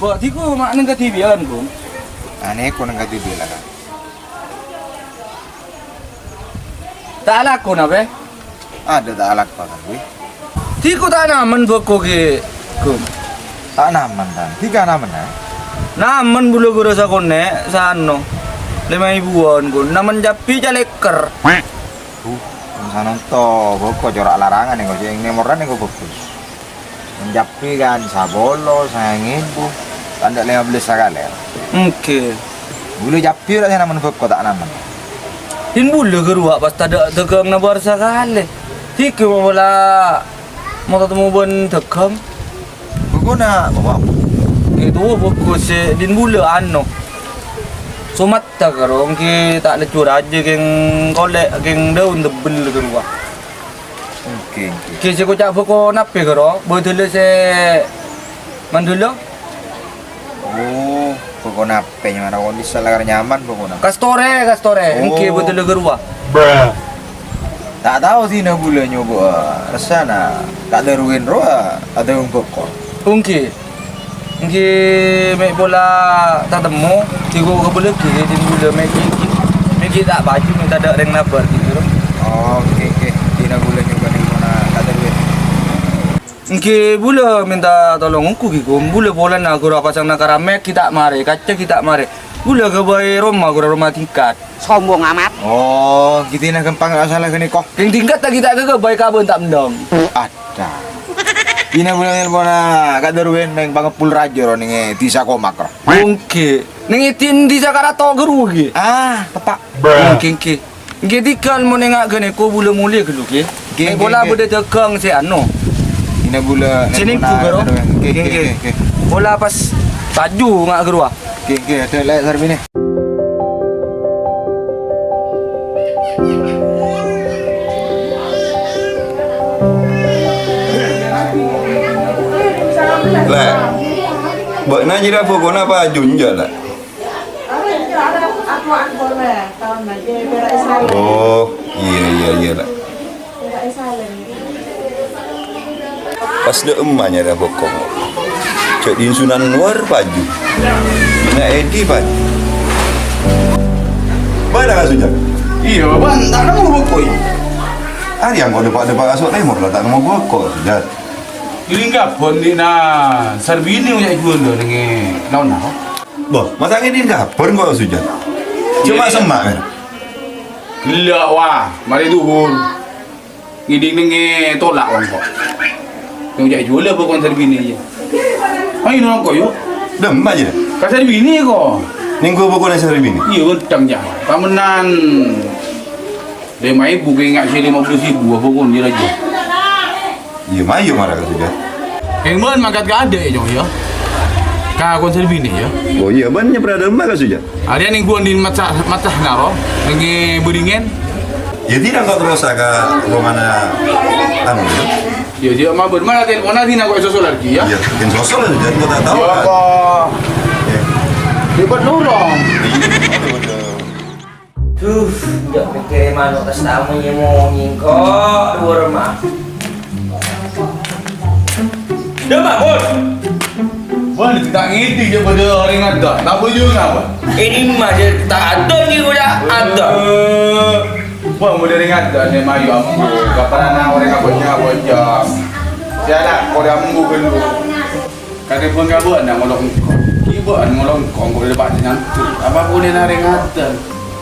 Buat tiku mak neng ketibian pun. Aneh ko nang katibilan kan. Tak laku nabe. Ada tak alak pa kan wi. Tiku tak naman boko ke kum. Tak naman kan. Tiga naman ha. Naman bulu guru sa kone sa ano. 5.000-an kun. Naman japi jaleker. Sana to boko corak larangan nih yang nemoran nih boko. Menjapi kan sabolo sayangin bu. Tanda 15 sekali. Oke. Bulu japi lah naman boko tak naman. Din bulu guru pas tada tegang na bar sakali. Tiku mo wala mau ketemu bon tegang. Boko na bawa. Itu boko si din bulu ano. Somat ta karong ki tak lecur aja geng kolek geng daun tebel guru. Oke. Ki si ko cak boko nape karo. Betul se mandula. Oh, boko nape nya mana kondisi lagar nyaman boko na. Kastore. Engke betul guru. Tak tahu sih na bulan nyoba. Resana tak ada ruin roa ada yang boko. Engke mek bola tak temu. Tigo ke bola ki din bulu mek tak baju minta ada reng nabar gitu. Oh, oke. Dina bulan nyoba ning mana tak ada ruin. Engke bula minta tolong aku gitu. Bula bola na guru pasang na karamek kita mare, kaca kita mare. Bula ke bayi rumah tingkat. Sombong amat. Oh, gitu na gampang salah kene kok. Yang tingkat tak kita ke bayi kabun tak mendong. Ada. Dina bulan elbona kad ruin neng pangepul raja ro ning desa komak ro. Engke ning itin di Jakarta guru ki. Ah, tepak. Engke. Engke dikal mo nengak gene ko bula mulia ke lu ki. Mek bola bede tegang si ano. Dina bulan Sini ku garo. Oke. Bola pas baju ngak guru ah. Oke, ada lek sarbi ni. Lah. Buat na jira pokok na pa junja lah. Oh, iya lah. Pas de emaknya dah pokok. Cek di Sunan Luar paju. Bina Edi paju. Mana kan sujak? Iya, bang, tak nemu bokoi. Hari yang kau dapat asok timur lah tak mau pokok sujak. Ini enggak bondi na Sarbini punya jual dah dengan nau. Boh, masa ini kapur kau sujak. Cuma semak kan. Gila wah, mari duhur. Ngiding dengan tolak orang kok. Yang jadi jual apa kon Sarbini je. Ayo nong kau yuk. Dem aja. Kat Sarbini kok. Ninggu pokok nasi hari ini. Iya betul je. Pamenan. Dia mai bukan ingat saya 50.000 apa pun dia aja. Iya mayu marah kan sujak. Yang mana mangkat ke ada ya jong ya. Kak kon Sarbini ya. Oh iya, banyak pernah dem kan sujak. Ada yang gua di mata naro dengan beringan. Ya tidak kau terus agak mana anu ya. Ya dia mah bermana telepon nanti nak kau sosol lagi ya. Iya, bikin sosol aja kau tak tahu Ya kan. Allah. Debat lorong. Jak pikir manuk tas tamu yang mau nyingkok dua rumah. Dia mah bos. Bos tak ngerti je pada orang ada. Tak boleh apa. Ini mah dia tak ada ni udah ada. Bos boleh ringat dah ni mayu ambu. Kapan nak orang apa bocah. Siapa kau dah ambu kan lu. Kata pun kau buat nak ngolong. Kibuan ngolong kau boleh dapat nyantur. Apa boleh nak ringat dah.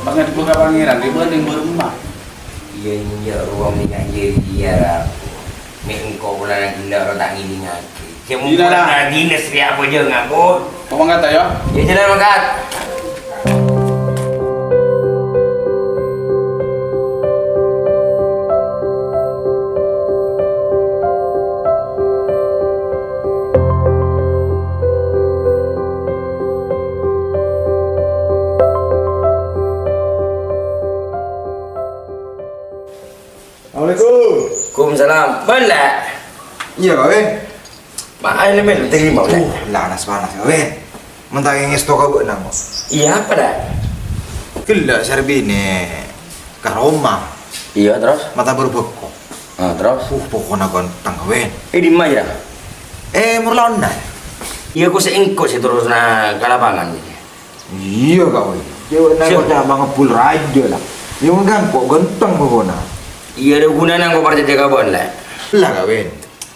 Bangat buka pangeran dia yang berumah. Iya ruang ni kan dia mek kau pula nak gila orang tak ngini ngaki. Cuma nak dinas dia apa je ngaku. Kau mangkat ya? Ya jalan mangkat. Assalamualaikum. Waalaikumsalam. Bala. Iya kawan. Mak ai lemen terima dah. Lanas panas kawan. Mentang yang stok kau buat nama. Iya apa dah? Kela Sarbini karoma Iya terus. mata berbeko. Terus. Pokoknya ganteng kawan. Di mana dah? Murlona. Iya kok seingkot sih terus na ke lapangan. Iya kau. Cewek nak kau dah mangapul raja lah. Yang kan kok genteng pokoknya. Iya ada gunanya kau partai jaga bon lah. Lah kawin.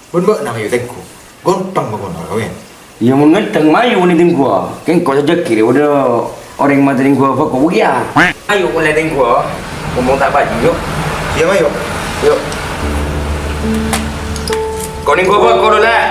Pun buat nama yo tengku. Genteng pokoknya kawin. Iya mau ngenteng mayu ni tinggu. Kan kau saja kiri udah orang mati tinggu apa kau ya. Ayo mulai tinggu. Ngomong tak baju yuk. Iya mayo. Yuk. Kau tinggu apa kau dulu lah.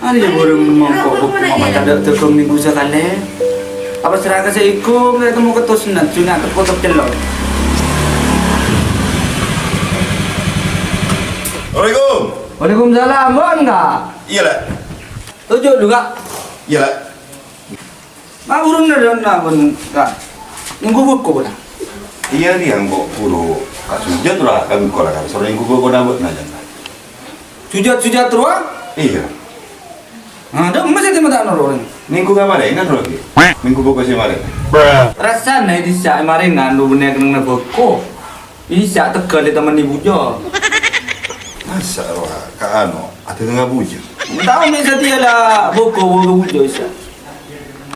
Ano yung burong mongko mamatanda tukong minggu sekali? Apa seraka sa ikum na kamu ketos na cuna kepotok celok. Assalamualaikum. Waalaikumsalam, bon enggak? Iya lah. Tujuh juga. Iya lah. Ma burung na doon na bon enggak. Yung gubuk ko ba? Iya dia yang kok puro kasujat lah kami kola kan. Soalnya yang gua nabut na jangan. Sujat ruang? Iya. Ada masih di mata orang. Minggu ka mare kan lagi. Minggu ko kasi mare. Rasa na di sa maringan lu bener kena boko. Bisa tegal di teman ibu jo. Masa wah ka ano, ate nga bujo. Tahu nih setia lah boko jo isa.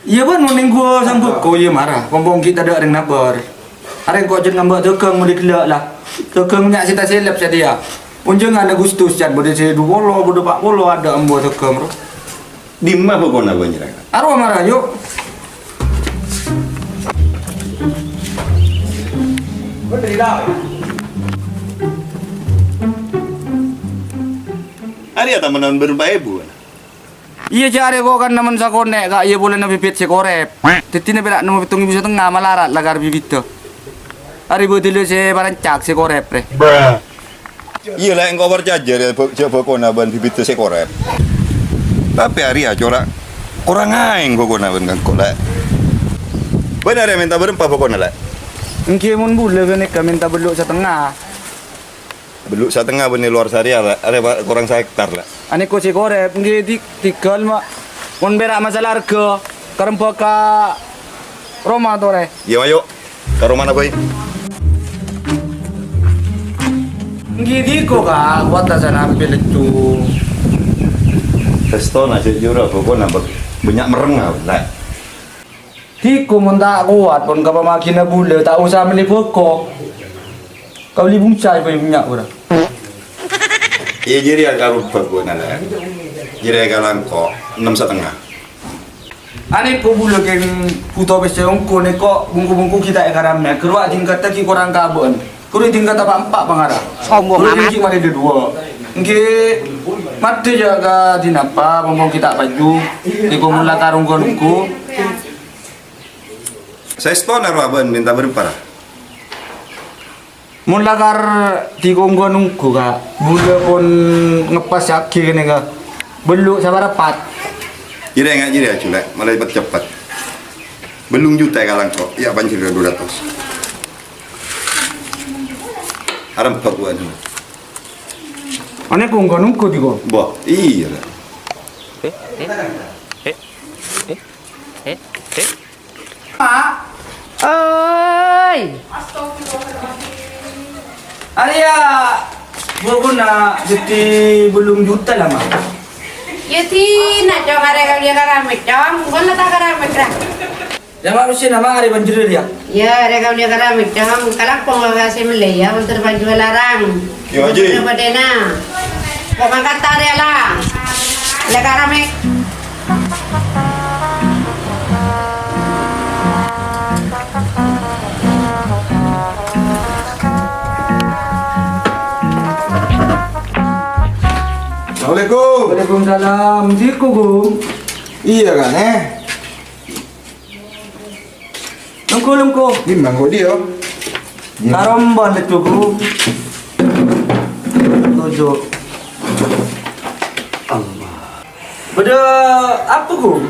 Iya ban mending gua sang boko iya marah. Pompong kita ada ring nabar. Areng kok jen ngambak tekeng mau dikelak lah. Tekeng nyak sita seleb sedia. Punjeng ada gustus jan bode se 20 bode 40 ada ambo tekeng bro. Di mana ko na banjir kan? Arwah marah yuk. Ari ata menan berbaebu. Iya cari kok kan naman sa kone kak iya boleh na bibit si korep. Titi na pila na pitung ibu setengah malarat lagar bibit to. Ari bodilo si barancak si korep re. Iya lah engkau percaya coba ko na ban bibit se korep. Tapi hari aja orang aing kok na ban kan kok lah. Benar ya minta berempat pokoknya lah. Engki mun bule kan ka minta beluk setengah. Beluk setengah benih luar syariah lah. Ada kurang 1 hektar lah. Ane ko si korep engki tigal mak. Mun berak masalah harga karempa ka Roma to re. Iya ayo. Karo mana boy? Engki di ko ka wata sana peletu. Testo na jura pokoknya banyak merengah lah. Tiku mun tak kuat pun ka pamaki na bule tak usah beli pokok. Kau beli bungcai punya orang. Iya jadi agak rupa pokoknya lah. Jadi agak langko 6,5. Ane ko bule ken puto bese ongko ne ko bungku-bungku kita ekaramnya. Keruak tingkat taki kurang kabon. Kuru tingkat apa 4 pangara. Sombong amat. Kuru mari de 2. Engke mati jaga dinapa ngomong kita baju di komula karung gonku. Saya stone apa minta berapa? Mun lakar di konggo nunggu ka bule pun ngepas yaki kene ka beluk sabar pat. Jadi enggak jadi aja lah, malah cepat. Belum juta kalang kok. Ya banjir 200. Aram pakuan. Ane konggo nunggu di ko. Bo, iya lah. Oi, Arya berguna jadi belum juta lah mak. ya tina dong ada kau dia karamit dong, guna tak karamit dah. Yang manusia nama hari banjir dia. Ya ada kau dia karamit dong, kalau pun kasih melaya untuk baju larang. Ya, Haji. Apa dena? Kau kata dia lah, ada karamit. Assalamualaikum. Waalaikumsalam. Diku gum. Iya kan Lungku. Gimana kok dia? Karomban itu gum. Tujuh. Allah. Beda apa gum?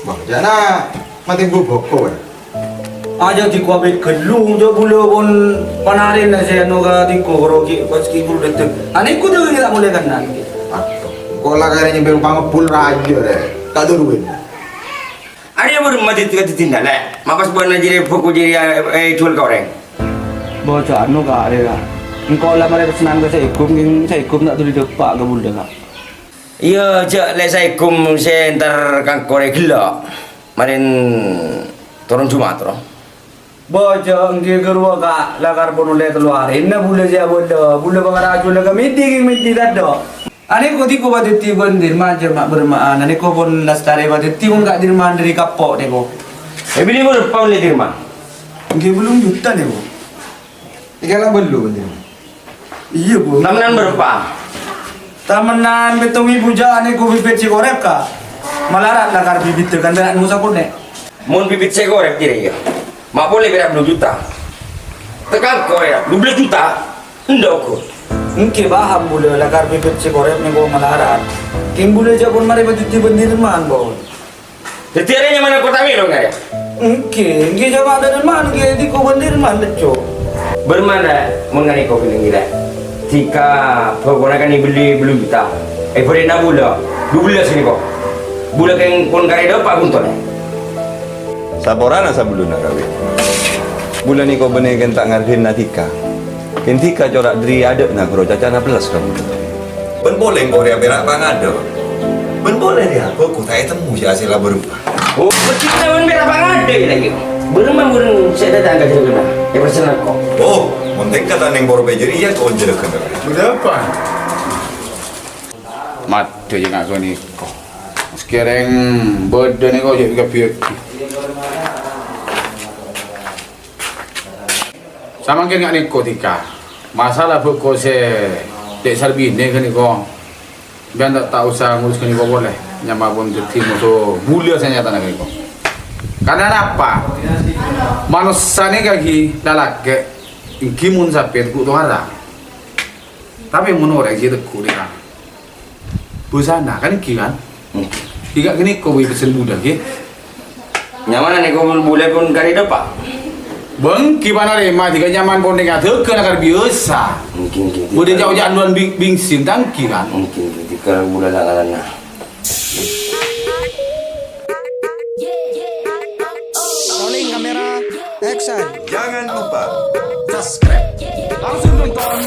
Bang, jana mati bubuk kau Aja di kuabe gelung jo bulu pun panarin na saya noga di koroki pas ki bulu detek. Ane ku tu tak boleh kan nanti. Atau Sekolah kayaknya baru pangepul raja deh. Tak turuin. Ada yang bermati tindak lah. Mapas buat jadi fokus jadi jual goreng. Bocah anu ka ada ka. Engkau lah mereka senang ke saya ikum tak tu di depan ke bunda ka. Iya, cak lek saya kum saya entar kang korek gila. Marin turun Jumat roh. Bocah engkau kerua ka lakar pun oleh keluar. Inna bula saya bula bangara jual ka miti tak ada. Ane ko di ko badeti bandir maja mak bermaan. Ane ko pun lastare badeti pun kak dirman dari kapok ne ko. Beli berapa oleh dirma? Engkau belum juta ne ko. Ikalah belum ni. Iya bu. Tamenan berapa? Tamenan betong ibu ane ko bibit si korep ka. Malarat lakar bibit tu kan dan musa pun ne. Mun bibit saya korek tidak ya. Mak boleh berapa 2 juta. Tekan korek 12 juta. Enggak ko. Engkau paham bula lakar bibit si korep ne ko malarat. King bula je pun mari badeti bandir man bo. Detiarnya mana kota Milo enggak ya? Engkau jawab dari man engkau di ko bandir man leco. Bermana mengenai kau bilang gila? Jika pergunakan ini beli belum juta, boleh nak bula, 12 sini kok. Bula yang pun kari dapat pun tuan. Saborana sebelum nak kawin. Bulan ni kau benar kan tak ngargain natika. Kentika corak diri ada nak kau caca nak belas kamu. Ben boleh kau dia berak bang ada. Ben boleh dia. Kau tak temu si hasil berubah. Oh, kita pun berapa ada lagi. Berumah saya datang ke jalan. Ya persenang kok. Oh, penting kata neng baru belajar iya kau jadi kena. Berapa? Mat je nak kau ni. Sekarang bodoh ni kau jadi kapiak. Sama kan ni kau tika. Masalah kau se dek sarbi ni kan kau. Biar tak usah ngurus kan kau boleh. Nyama pun jadi musuh mulia saya nyata nak kau. Karena apa? Manusia ni kaki lalaki kimun sampai ku tuara. Tapi menurut kita ku dia. Busana kan kian. Tiga gini kau boleh pesen muda ki. Nyaman ni kau boleh pun kari dapat. Bang, gimana ni? Mah tiga nyaman pun dengan terkena kar biasa. Mungkin. Boleh jauh-jauh anuan bingsin tangki kan. Mungkin jika bulan langganan. Rolling kamera, action. Jangan lupa Subscribe. Langsung nonton